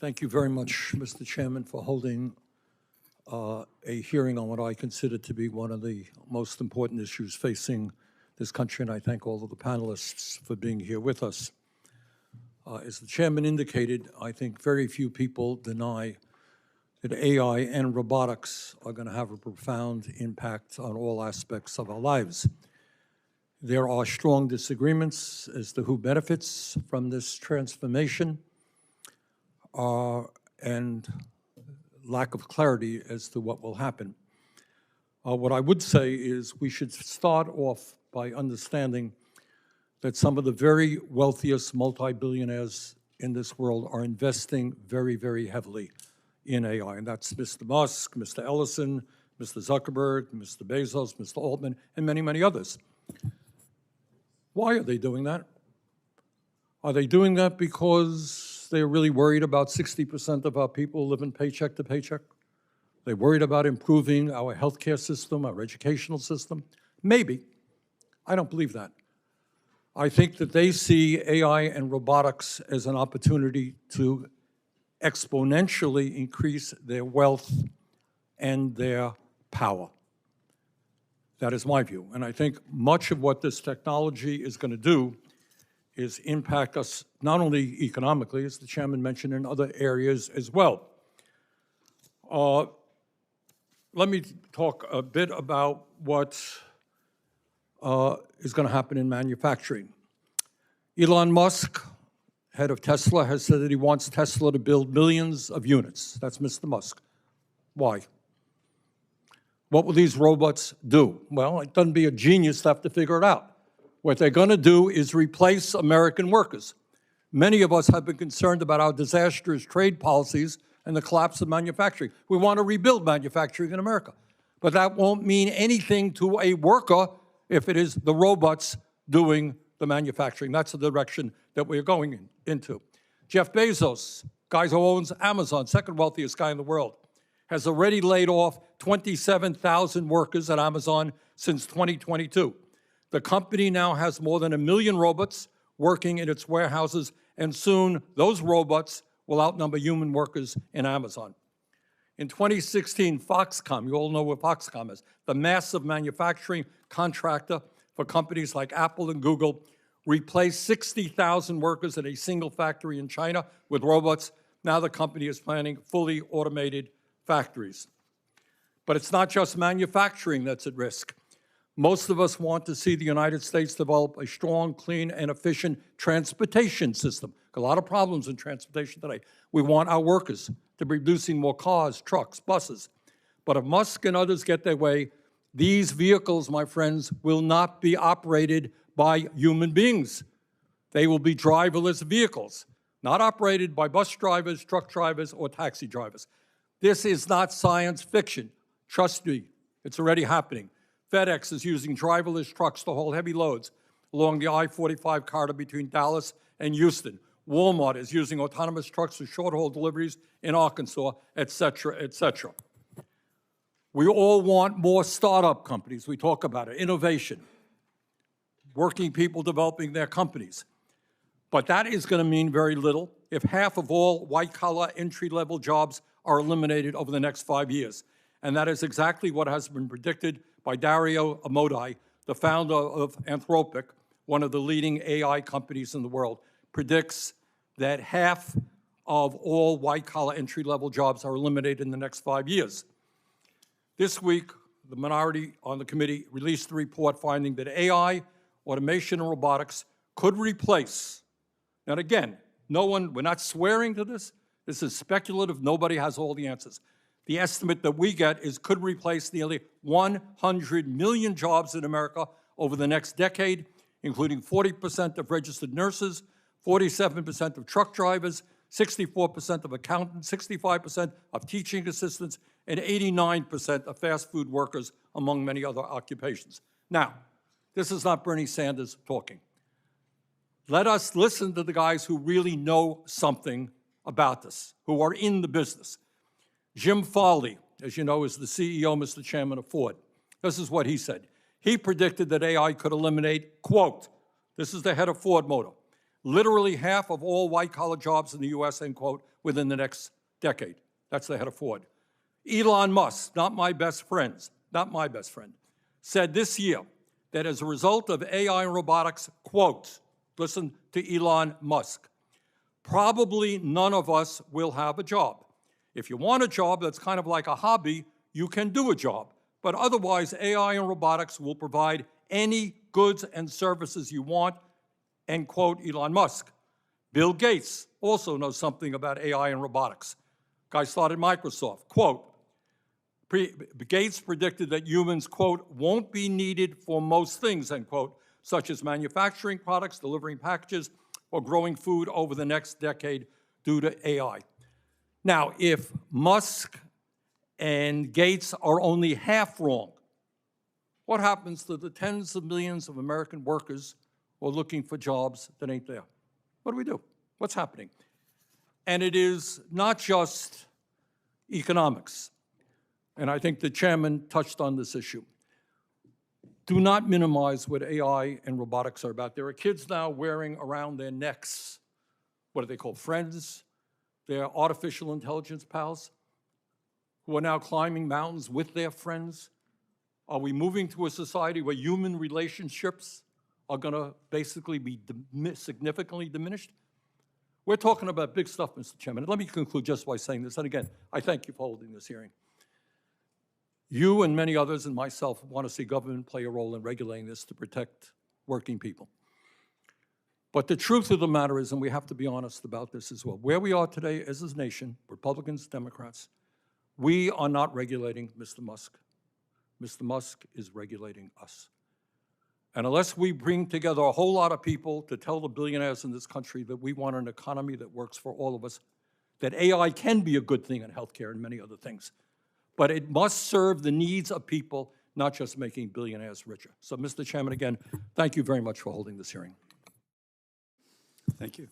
Thank you very much, Mr. Chairman, for holding a hearing on what I consider to be one of the most important issues facing this country, and I thank all of the panelists for being here with us. As the chairman indicated, I think very few people deny that AI and robotics are going to have a profound impact on all aspects of our lives. There are strong disagreements as to who benefits from this transformation and lack of clarity as to what will happen. What I would say is we should start off by understanding that some of the very wealthiest multi-billionaires in this world are investing very, very heavily in AI, and that's Mr. Musk, Mr. Ellison, Mr. Zuckerberg, Mr. Bezos, Mr. Altman, and many, many others. Why are they doing that? Are they doing that because they're really worried about 60% of our people living paycheck to paycheck? They're worried about improving our healthcare system, our educational system? Maybe. I don't believe that. I think that they see AI and robotics as an opportunity to exponentially increase their wealth and their power. That is my view. And I think much of what this technology is going to do is impact us not only economically, as the chairman mentioned, in other areas as well. Let me talk a bit about what is going to happen in manufacturing. Elon Musk, head of Tesla, has said that he wants Tesla to build millions of units. That's Mr. Musk. Why? What will these robots do? Well, it doesn't be a genius to have to figure it out. What they're going to do is replace American workers. Many of us have been concerned about our disastrous trade policies and the collapse of manufacturing. We want to rebuild manufacturing in America. But that won't mean anything to a worker if it is the robots doing the manufacturing. That's the direction that we're going into. Jeff Bezos, guy who owns Amazon, second wealthiest guy in the world, has already laid off 27,000 workers at Amazon since 2022. The company now has more than 1 million robots working in its warehouses, and soon those robots will outnumber human workers in Amazon. In 2016, Foxconn, you all know what Foxconn is, the massive manufacturing contractor for companies like Apple and Google, replaced 60,000 workers in a single factory in China with robots. Now the company is planning fully automated factories. But it's not just manufacturing that's at risk. Most of us want to see the United States develop a strong, clean, and efficient transportation system. A lot of problems in transportation today. We want our workers to be producing more cars, trucks, buses. But if Musk and others get their way, these vehicles, my friends, will not be operated by human beings. They will be driverless vehicles, not operated by bus drivers, truck drivers, or taxi drivers. This is not science fiction. Trust me, it's already happening. FedEx is using driverless trucks to haul heavy loads along the I-45 corridor between Dallas and Houston. Walmart is using autonomous trucks for short-haul deliveries in Arkansas, et cetera, et cetera. We all want more startup companies. We talk about it, innovation, working people developing their companies. But that is going to mean very little if half of all white-collar entry-level jobs are eliminated over the next 5 years. And that is exactly what has been predicted by Dario Amodei, the founder of Anthropic, one of the leading AI companies in the world, predicts that half of all white-collar entry-level jobs are eliminated in the next 5 years. This week, the minority on the committee released a report finding that AI, automation, and robotics could replace, and again, we're not swearing to this. This is speculative. Nobody has all the answers. The estimate that we get is could replace nearly 100 million jobs in America over the next decade, including 40% of registered nurses, 47% of truck drivers, 64% of accountants, 65% of teaching assistants, and 89% of fast food workers, among many other occupations. Now, this is not Bernie Sanders talking. Let us listen to the guys who really know something about this, who are in the business. Jim Farley, as you know, is the CEO, Mr. Chairman, of Ford. This is what he said. He predicted that AI could eliminate, quote, this is the head of Ford Motor, literally half of all white-collar jobs in the U.S., end quote, within the next decade. That's the head of Ford. Elon Musk, not my best friend, said this year that as a result of AI and robotics, quote, listen to Elon Musk, probably none of us will have a job. If you want a job that's kind of like a hobby, you can do a job. But otherwise, AI and robotics will provide any goods and services you want, end quote, Elon Musk. Bill Gates also knows something about AI and robotics. Guy started Microsoft, quote, Gates predicted that humans, quote, won't be needed for most things, end quote, such as manufacturing products, delivering packages, or growing food over the next decade due to AI. Now, if Musk and Gates are only half wrong, what happens to the tens of millions of American workers who are looking for jobs that ain't there? What do we do? What's happening? And it is not just economics. And I think the chairman touched on this issue. Do not minimize what AI and robotics are about. There are kids now wearing around their necks, what do they call friends? They're artificial intelligence pals who are now climbing mountains with their friends. Are we moving to a society where human relationships are going to basically be significantly diminished? We're talking about big stuff, Mr. Chairman. Let me conclude just by saying this. And again, I thank you for holding this hearing. You and many others and myself want to see government play a role in regulating this to protect working people. But the truth of the matter is, and we have to be honest about this as well, where we are today as a nation, Republicans, Democrats, we are not regulating Mr. Musk. Mr. Musk is regulating us. And unless we bring together a whole lot of people to tell the billionaires in this country that we want an economy that works for all of us, that AI can be a good thing in healthcare and many other things, but it must serve the needs of people, not just making billionaires richer. So, Mr. Chairman, again, thank you very much for holding this hearing. Thank you.